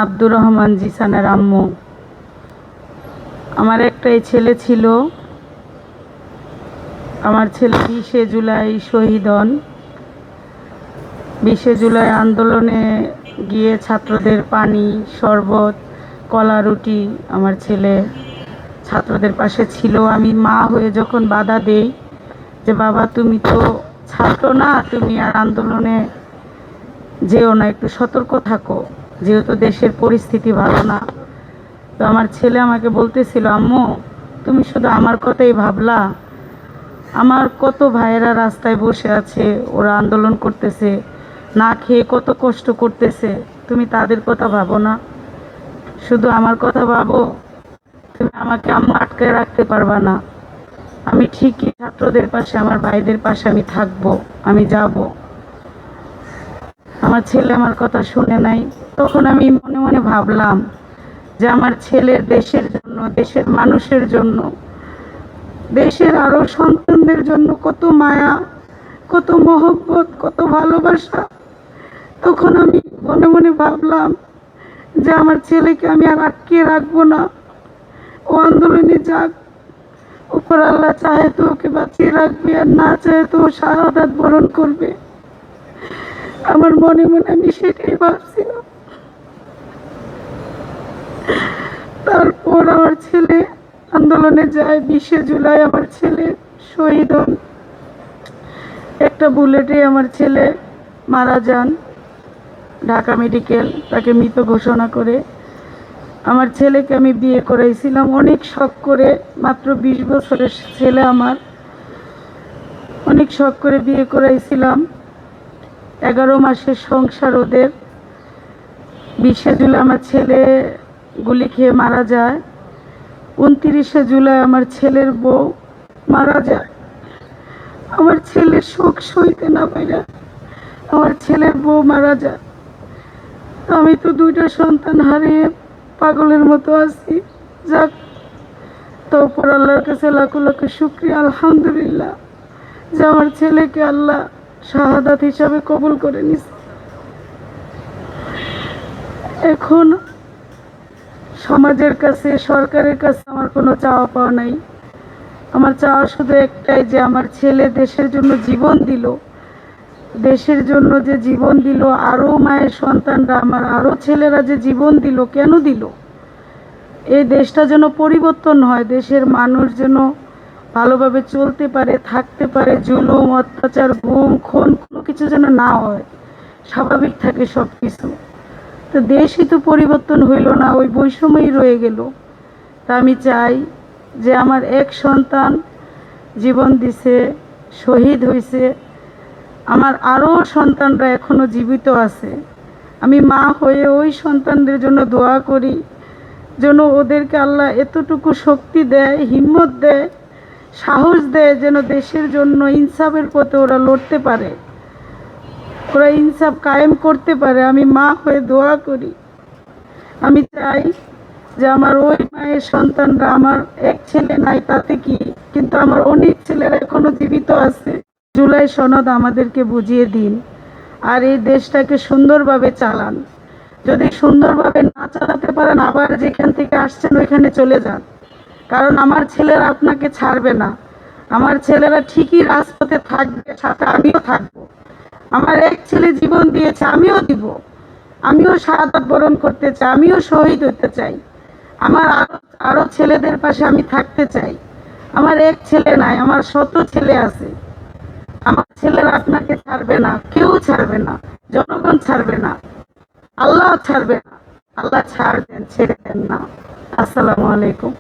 আব্দুর রহমান জিসানের আম্মু। আমার একটাই ছেলে ছিল। আমার ছেলে 20শে জুলাই শহীদ হন। 20শে জুলাই আন্দোলনে গিয়ে ছাত্রদের পানি, শরবত, কলা, রুটি আমার ছেলে ছাত্রদের পাশে ছিল। আমি মা হয়ে যখন বাধা দেই যে বাবা তুমি তো ছাত্র না, তুমি আর আন্দোলনে যেও না, একটু সতর্ক থাকো, যেহেতু দেশের পরিস্থিতি ভালো না। তো আমার ছেলে আমাকে বলতেছিল, আম্মু তুমি শুধু আমার কথাই ভাবলা, আমার কত ভাইয়েরা রাস্তায় বসে আছে, ওরা আন্দোলন করতেছে, না খেয়ে কত কষ্ট করতেছে, তুমি তাদের কথা ভাবো না, শুধু আমার কথা ভাবো। তুমি আমাকে আম্মু আটকায় রাখতে পারবা না, আমি ঠিকই ছাত্রদের পাশে, আমার ভাইদের পাশে আমি থাকবো, আমি যাব। আমার ছেলে আমার কথা শুনে নাই। তখন আমি মনে মনে ভাবলাম যে আমার ছেলের দেশের জন্য, দেশের মানুষের জন্য, দেশের আরো সন্তানদের জন্য কত মায়া, কত মহব্বত, কত ভালোবাসা। তখন আমি মনে মনে ভাবলাম যে আমার ছেলেকে আমি আর আটকে রাখবো না, ও আন্দোলনে যাক, উপর আল্লাহ চাহে তো ওকে বাঁচিয়ে রাখবে, আর না চাহে তো শাহাদাত বরণ করবে। আমার মনে মনে আমি সেটাই ভাবছিলাম। তারপর আমার ছেলে আন্দোলনে যায়। 20শে জুলাই আমার ছেলে শহীদ হন। একটা বুলেটে আমার ছেলে মারা যান। ঢাকা মেডিকেল তাকে মৃত ঘোষণা করে। আমার ছেলেকে আমি বিয়ে করাইছিলাম অনেক শখ করে, মাত্র 20 বছরের ছেলে আমার, অনেক শখ করে বিয়ে করাইছিলাম। 11 মাসের সংসার ওদের। 20শে জুলাই আমার ছেলে গুলি খেয়ে মারা যায়। 29শে জুলাই আমার ছেলের বউ মারা যায়। আমার ছেলের শোক সইতে না পাইরা আমার ছেলের বউ মারা যায়। আমি তো 2টা সন্তান হারিয়ে পাগলের মতো আছি। যাক, তো উপর আল্লাহর কাছে লাখো লাখো শুকরিয়া, আলহামদুলিল্লাহ, যে আমার ছেলেকে আল্লাহ শাহাদাত হিসাবে কবুল করে নিছে। এখন সমাজের কাছে, সরকারের কাছে আমার কোনো চাওয়া পাওয়া নাই। আমার চাওয়া শুধু একটাই, যে আমার ছেলে দেশের জন্য জীবন দিল, দেশের জন্য যে জীবন দিল, আরও মায়ের সন্তানরা, আমার আরও ছেলেরা যে জীবন দিল, কেন দিল? এই দেশটা যেন পরিবর্তন হয়, দেশের মানুষ যেন ভালোভাবে চলতে পারে, থাকতে পারে, জুলুম, অত্যাচার, গুম, খুন কোনো কিছু যেন না হয়, স্বাভাবিক থাকে সব কিছু। তো দেশই তো পরিবর্তন হইল না, ওই বৈষম্যই রয়ে গেল। তা আমি চাই যে আমার এক সন্তান জীবন দিছে, শহীদ হয়েছে, আমার আরও সন্তানরা এখনো জীবিত আছে। আমি মা হয়ে ওই সন্তানদের জন্য দোয়া করি, যেন ওদেরকে আল্লাহ এতটুকু শক্তি দেয়, হিম্মত দেয়, সাহস দেয়, যেন দেশের জন্য ইনসাফের পথে ওরা লড়তে পারে, ওরা ইনসাফ কায়েম করতে পারে। আমি মা হয়ে দোয়া করি। আমি চাই যে আমার ওই মায়ের সন্তানরা, আমার এক ছেলে নাই তাতে কি, কিন্তু আমার অনেক ছেলেরা এখনো জীবিত আছে। জুলাই সনদ আমাদেরকে বুঝিয়ে দিন, আর এই দেশটাকে সুন্দরভাবে চালান। যদি সুন্দরভাবে না চালাতে পারেন, আবার যেখান থেকে আসছেন ওইখানে চলে যান, কারণ আমার ছেলেরা আপনাকে ছাড়বে না। আমার ছেলেরা ঠিকই রাজপথে থাকবে, সাথে আমিও থাকবো। আমার এক ছেলে জীবন দিয়েছে, আমিও দিব, আমিও শাহাদাত বরণ করতে চাই, আমিও শহীদ হতে চাই। আমার আরো ছেলেদের পাশে আমি থাকতে চাই। আমার এক ছেলে নাই, আমার শত ছেলে আছে। আমার ছেলেরা আপনাকে ছাড়বে না, কেউ ছাড়বে না, জনগণ ছাড়বে না, আল্লাহ ছাড়বে না। আল্লাহ ছাড় দেন, ছেড়ে দেন না। আসসালামু আলাইকুম।